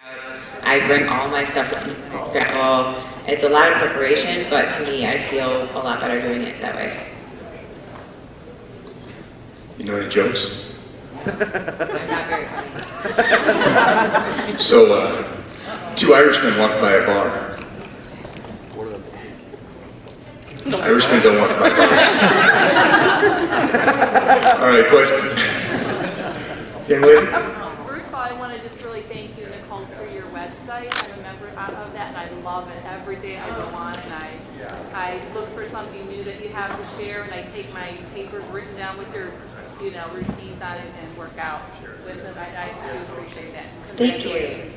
I bring all my stuff with me. I travel. It's a lot of preparation, but to me, I feel a lot better doing it that way. You know any jokes? I'm not very funny. So, two Irishmen walked by a bar. Irishmen don't walk by bars. All right, questions? Young lady? First of all, I want to just really thank you, Nicole, for your website. I'm a member of that, and I love it. Every day I go on and I look for something new that you have to share, and I take my papers written down with your, routines on it and work out with it. I do appreciate that. Thank you.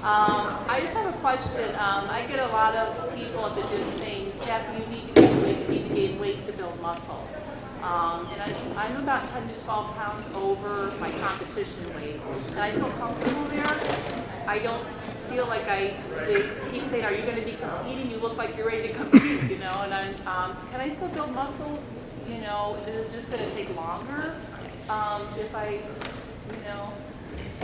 I just have a question. I get a lot of people at the gym saying, Jeff, you need to gain weight to build muscle. And I'm about 10 to 12 pounds over my competition weight. And I feel comfortable there. I don't feel like they keep saying, are you going to be competing? You look like you're ready to compete, and can I still build muscle? Is it just going to take longer if I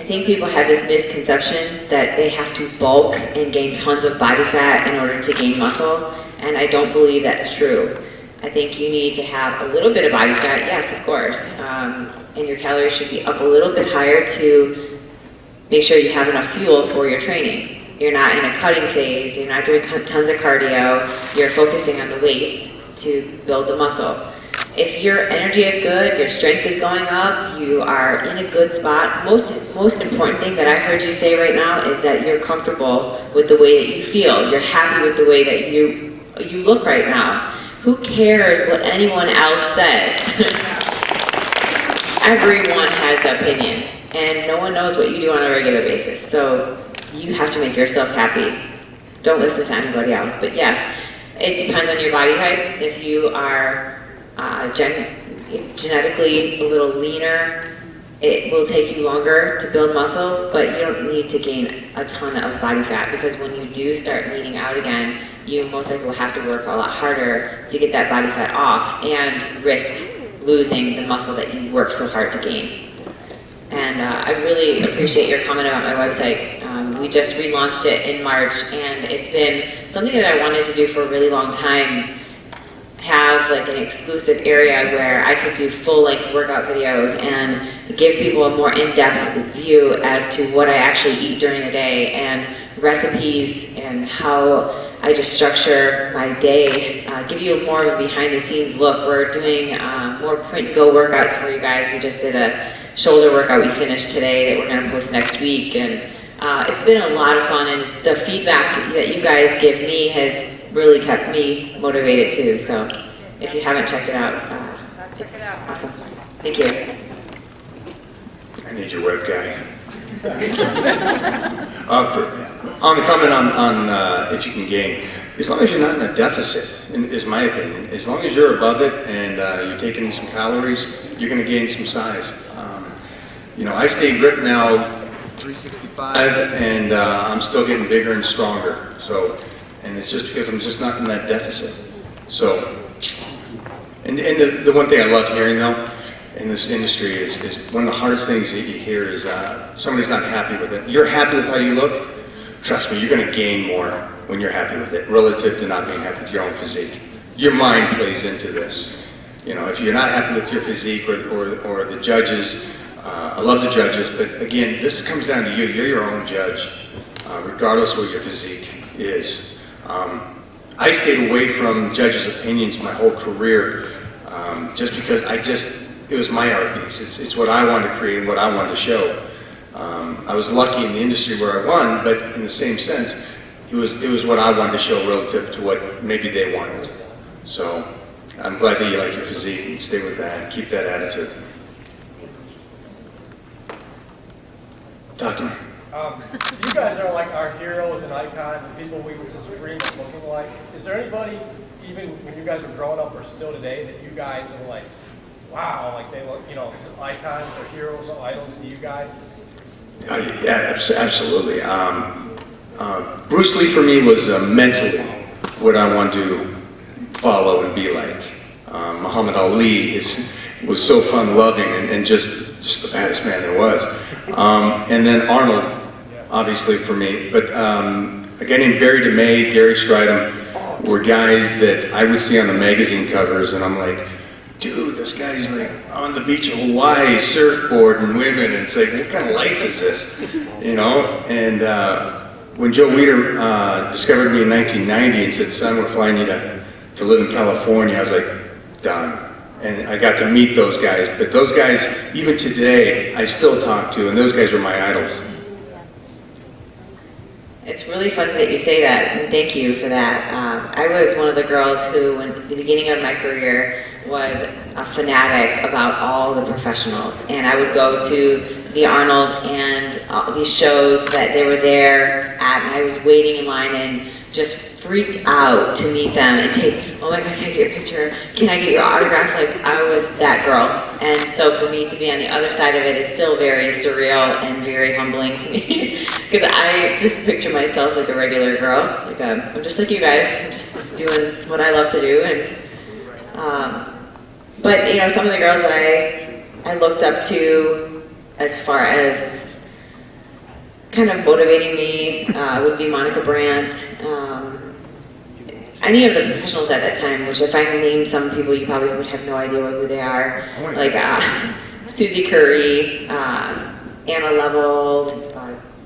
think people have this misconception that they have to bulk and gain tons of body fat in order to gain muscle, and I don't believe that's true. I think you need to have a little bit of body fat, yes, of course, and your calories should be up a little bit higher to make sure you have enough fuel for your training. You're not in a cutting phase, you're not doing tons of cardio, you're focusing on the weights to build the muscle. If your energy is good, your strength is going up, you are in a good spot. Most important thing that I heard you say right now is that you're comfortable with the way that you feel. You're happy with the way that you look right now. Who cares what anyone else says? Everyone has an opinion, and no one knows what you do on a regular basis. So you have to make yourself happy. Don't listen to anybody else. But yes, it depends on your body type. If you are genetically a little leaner, it will take you longer to build muscle, but you don't need to gain a ton of body fat, because when you do start leaning out again, you most likely will have to work a lot harder to get that body fat off and risk losing the muscle that you work so hard to gain. And I really appreciate your comment about my website. We just relaunched it in March, and it's been something that I wanted to do for a really long time. Have like an exclusive area where I could do full-length workout videos and give people a more in-depth view as to what I actually eat during the day, and recipes and how I just structure my day. Give you more of a behind-the-scenes look. We're doing more print-and-go workouts for you guys. We just did a shoulder workout we finished today that we're going to post next week, and it's been a lot of fun, and the feedback that you guys give me has really kept me motivated too. So if you haven't checked it out, it's awesome. Thank you. I need your web guy. On the comment on if you can gain, as long as you're not in a deficit, is my opinion. As long as you're above it and you're taking in some calories, you're going to gain some size. I stay ripped now, 365, and I'm still getting bigger and stronger. And it's just because I'm just not in that deficit. So, and the one thing I loved hearing though in this industry is one of the hardest things that you hear is somebody's not happy with it. You're happy with how you look? Trust me, you're going to gain more when you're happy with it, relative to not being happy with your own physique. Your mind plays into this. If you're not happy with your physique or the judges, I love the judges, but again, this comes down to you. You're your own judge, regardless of what your physique is. I stayed away from judges' opinions my whole career, just because it was my art piece. It's what I wanted to create, what I wanted to show. I was lucky in the industry where I won, but in the same sense, it was what I wanted to show relative to what maybe they wanted. So I'm glad that you like your physique and stay with that and keep that attitude. Talk to me. You guys are like our heroes and icons and people we would just dream of looking like. Is there anybody, even when you guys were growing up or still today, that you guys are like, wow, like they look, icons or heroes or idols to you guys? Yeah, absolutely. Bruce Lee for me was mentally what I wanted to follow and be like. Muhammad Ali was so fun-loving and just the baddest man there was. And then Arnold, obviously for me, but a guy named Barry DeMay, Gary Stridham, were guys that I would see on the magazine covers, and I'm like, dude, this guy's like on the beach of Hawaii, surfboarding women, and it's like, what kind of life is this? You know? And when Joe Weider discovered me in 1990 and said, son, we're flying you to live in California, I was like, done. And I got to meet those guys, but those guys, even today, I still talk to, and those guys are my idols. It's really funny that you say that, and thank you for that. I was one of the girls who, in the beginning of my career, was a fanatic about all the professionals. And I would go to the Arnold and these shows that they were there at, and I was waiting in line and just freaked out to meet them and take, oh my God, can I get your picture? Can I get your autograph? Like, I was that girl. And so for me to be on the other side of it is still very surreal and very humbling to me. Because I just picture myself like a regular girl. Like, I'm just like you guys. I'm just doing what I love to do. And but, you know, some of the girls that I looked up to as far as kind of motivating me would be Monica Brandt. Any of the professionals at that time, which if I name some people, you probably would have no idea who they are. Like Susie Curry, Anna Lovell,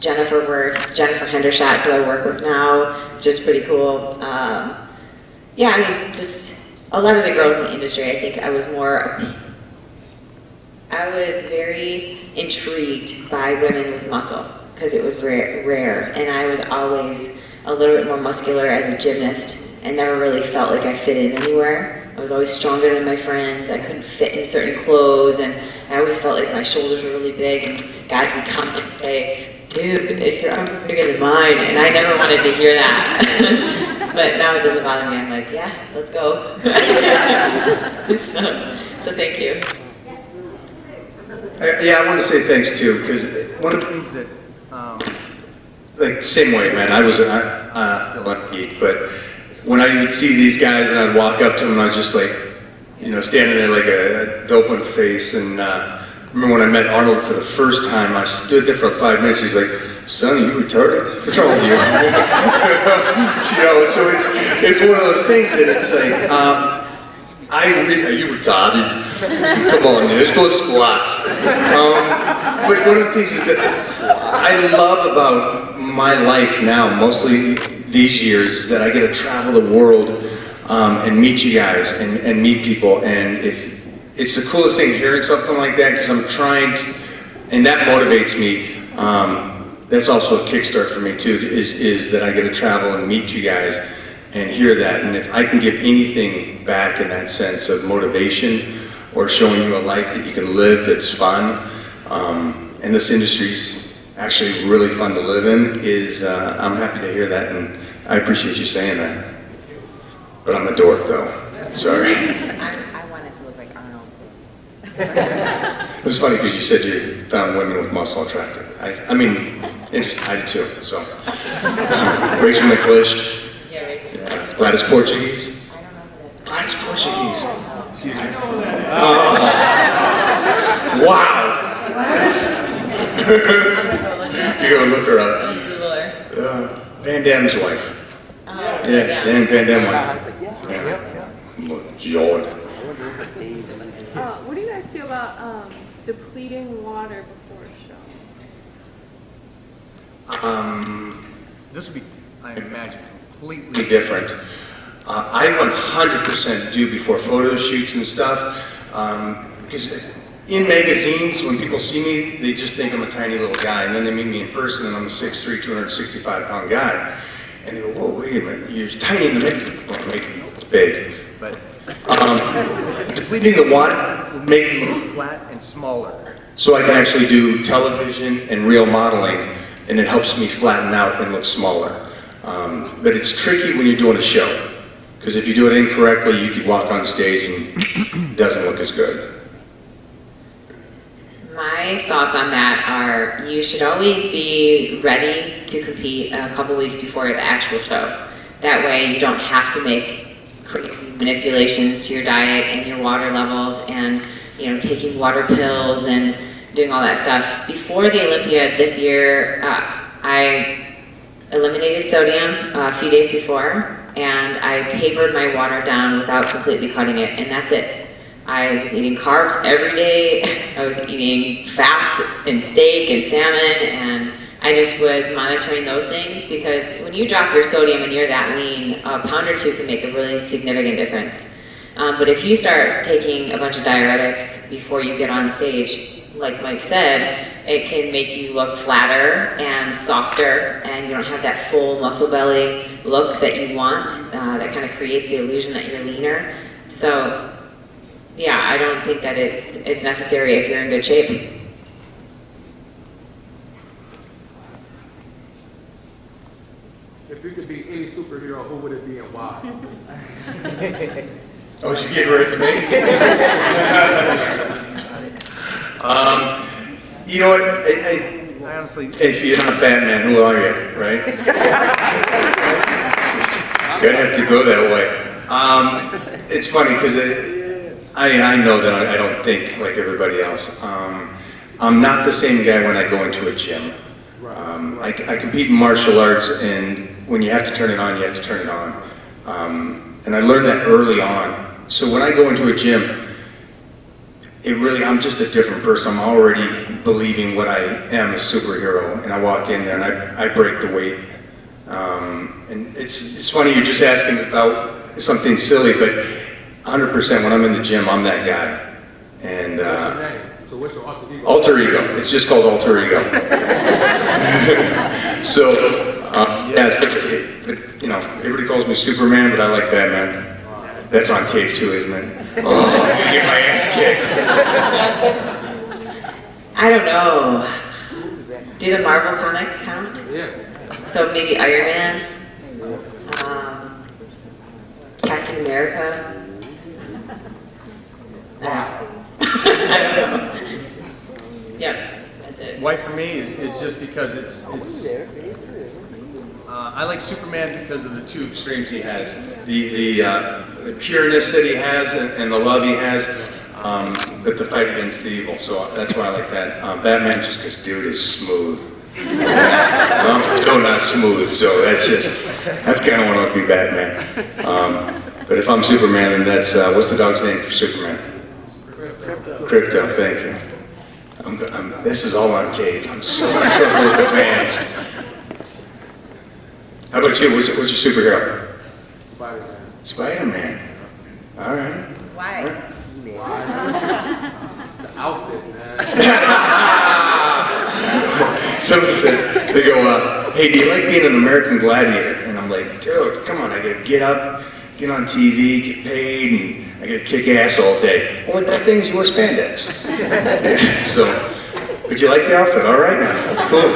Jennifer Worth, Jennifer Hendershot, who I work with now, just pretty cool. Yeah, I mean, just a lot of the girls in the industry, I think I was very intrigued by women with muscle, because it was rare, and I was always a little bit more muscular as a gymnast, and never really felt like I fit in anywhere. I was always stronger than my friends. I couldn't fit in certain clothes, and I always felt like my shoulders were really big, and guys would come and say, dude, your arms are bigger than mine, and I never wanted to hear that. But now it doesn't bother me. I'm like, yeah, let's go. So thank you. Yeah, I want to say thanks too, because one of the things that, like, same way, man, I was still on peak, but when I would see these guys and I'd walk up to them, and I was just like, you know, standing there like a dope on face. And I remember when I met Arnold for the first time, I stood there for 5 minutes. He's like, son, are you retarded? What's wrong with you? You know, so it's one of those things that it's like, are you retarded? Come on, man, let's go squat. But one of the things is that I love about my life now, mostly these years, is that I get to travel the world and meet you guys and meet people. And if it's the coolest thing hearing something like that, because I'm trying to, and that motivates me. That's also a kickstart for me too, is that I get to travel and meet you guys and hear that. And if I can give anything back in that sense of motivation or showing you a life that you can live that's fun, and this industry's actually really fun to live in, I'm happy to hear that, and I appreciate you saying that. But I'm a dork though, sorry. I wanted to look like Arnold. It was funny because you said you found women with muscle attractive. I mean, interesting, I did too, so. Rachel McLish. Yeah, Rachel. Yeah. Gladys Portuguese. I don't know who that Gladys Portuguese. Excuse me. I know that. Wow. Gladys. You're gonna look her up. Googler. Van Damme's wife. Yeah, Van Damme wife. Yeah. Lord. What do you guys feel about depleting water before a show? This would be, I imagine, completely different. I 100% do before photo shoots and stuff, because in magazines, when people see me, they just think I'm a tiny little guy, and then they meet me in person, and I'm a 6'3", 265-pound guy, and they go, whoa, wait a minute, you're tiny in the magazine. Well, making it big, but depleting the water would make me flat and smaller, so I can actually do television and real modeling, and it helps me flatten out and look smaller. But it's tricky when you're doing a show, because if you do it incorrectly, you could walk on stage and it doesn't look as good. My thoughts on that are you should always be ready to compete a couple weeks before the actual show. That way you don't have to make crazy manipulations to your diet and your water levels and, you know, taking water pills and doing all that stuff. Before the Olympiad this year, I eliminated sodium a few days before, and I tapered my water down without completely cutting it, and that's it. I was eating carbs every day. I was eating fats and steak and salmon, and I just was monitoring those things, because when you drop your sodium and you're that lean, a pound or two can make a really significant difference. But if you start taking a bunch of diuretics before you get on stage, like Mike said, it can make you look flatter and softer, and you don't have that full muscle belly look that you want. That kind of creates the illusion that you're leaner. So, yeah, I don't think that it's necessary if you're in good shape. If you could be any superhero, who would it be and why? Oh, you get right to me? You know what? I honestly, if you're not Batman, who are you, right? Gonna have to go that way. It's funny because I know that I don't think like everybody else. I'm not the same guy when I go into a gym. I compete in martial arts, and when you have to turn it on, you have to turn it on. And I learned that early on. So when I go into a gym, I'm just a different person. I'm already believing what I am, a superhero, and I walk in there and I break the weight. And it's funny, you're just asking about something silly, but 100% when I'm in the gym, I'm that guy. And What's your name? So what's your alter ego? Alter ego. It's just called alter ego. So, yes, but you know, everybody calls me Superman, but I like Batman. That's on tape too, isn't it? Oh, I'm gonna get my ass kicked. I don't know. Do the Marvel comics count? Yeah. So maybe Iron Man, Captain America. I don't know. Yep, that's it. Why for me is just because it's I like Superman because of the two extremes he has. The pureness that he has and the love he has, but the fight against the evil. So that's why I like that. Batman, just because dude is smooth. I'm still not smooth, so that's kind of when I'll be Batman. But if I'm Superman, then that's what's the dog's name for Superman? Crypto. Thank you. This is all on tape. I'm so in trouble with the fans. How about you? What's your superhero? Spider-Man. Spider-Man. All right. Why? The outfit, man. Somebody said, they go, hey, do you like being an American Gladiator? And I'm like, dude, come on, I gotta get up, get on TV, get paid, and I gotta kick ass all day. Only bad thing is you wear spandex. Yeah, so, but you like the outfit? All right now. Cool.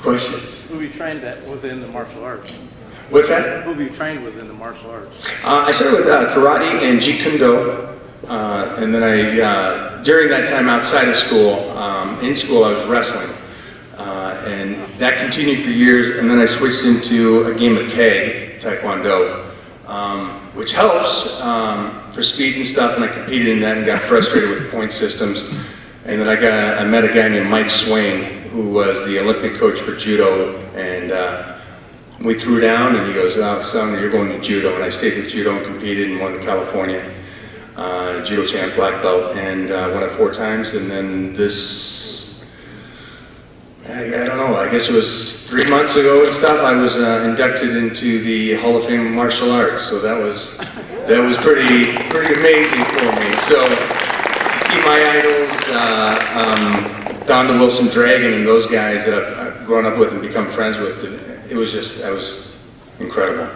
Questions? Who have you trained within the martial arts? What's that? Who have you trained within the martial arts? I started with karate and jeet kune do, and then during that time outside of school, in school I was wrestling, and that continued for years. And then I switched into a game of taekwondo, which helps for speed and stuff. And I competed in that and got frustrated with the point systems. And then I met a guy named Mike Swain, who was the Olympic coach for judo, and we threw down, and he goes, oh, son, you're going to judo. And I stayed with judo and competed and won the California judo champ black belt, and won it 4 times. And then this, I don't know, I guess it was 3 months ago and stuff, I was inducted into the Hall of Fame of Martial Arts. So that was pretty amazing for me. So to see my idols, Don the Wilson Dragon, and those guys that I've grown up with and become friends with, that was incredible.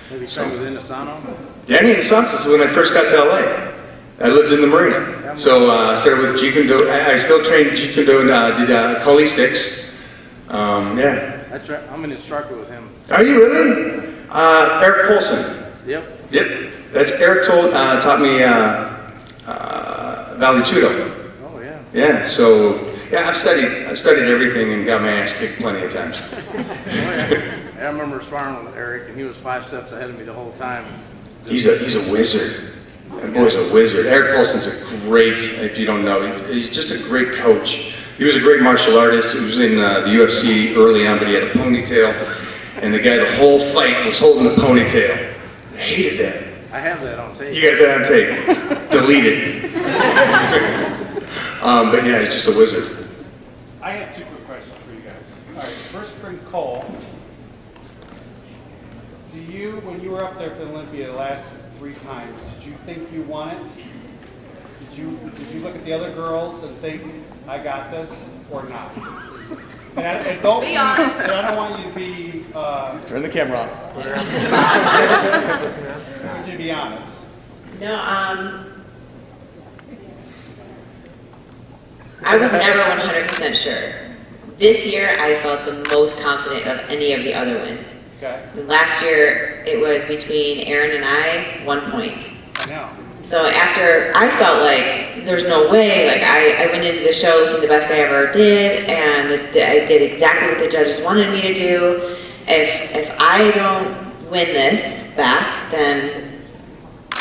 Have you trained within the sauna? Danny and Sons is when I first got to LA. I lived in the marina. So I started with Jeet Kune Do. I still trained Jeet Kune Do and did Kali sticks. Yeah. I'm an instructor with him. Are you really? Eric Polson. Yep. Yep. That's Eric taught me Valley Judo. Oh yeah. Yeah. So yeah, I've studied everything and got my ass kicked plenty of times. Oh, yeah. I remember sparring with Eric, and he was 5 steps ahead of me the whole time. He's a wizard. That boy's a wizard. Eric Polson's a great, if you don't know, he's just a great coach. He was a great martial artist. He was in the UFC early on, but he had a ponytail. And the guy, the whole fight, was holding the ponytail. I hated that. I have that on tape. You got that on tape. Delete it. But yeah, he's just a wizard. I have two quick questions for you guys. All right, first for Nicole. Do you, when you were up there for the Olympia the last 3 times, did you think you won it? Did you look at the other girls and think, I got this, or not? And don't Be honest. And I don't want you to be, Turn the camera off. I want you to be honest. No, I was never 100% sure. This year, I felt the most confident of any of the other wins. Okay? Last year, it was between Aaron and I, 1 point. I know. So after, I felt like there's no way, like I went into the show looking the best I ever did, and I did exactly what the judges wanted me to do. If I don't win this back, then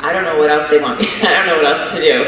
I don't know what else they want me, I don't know what else to do.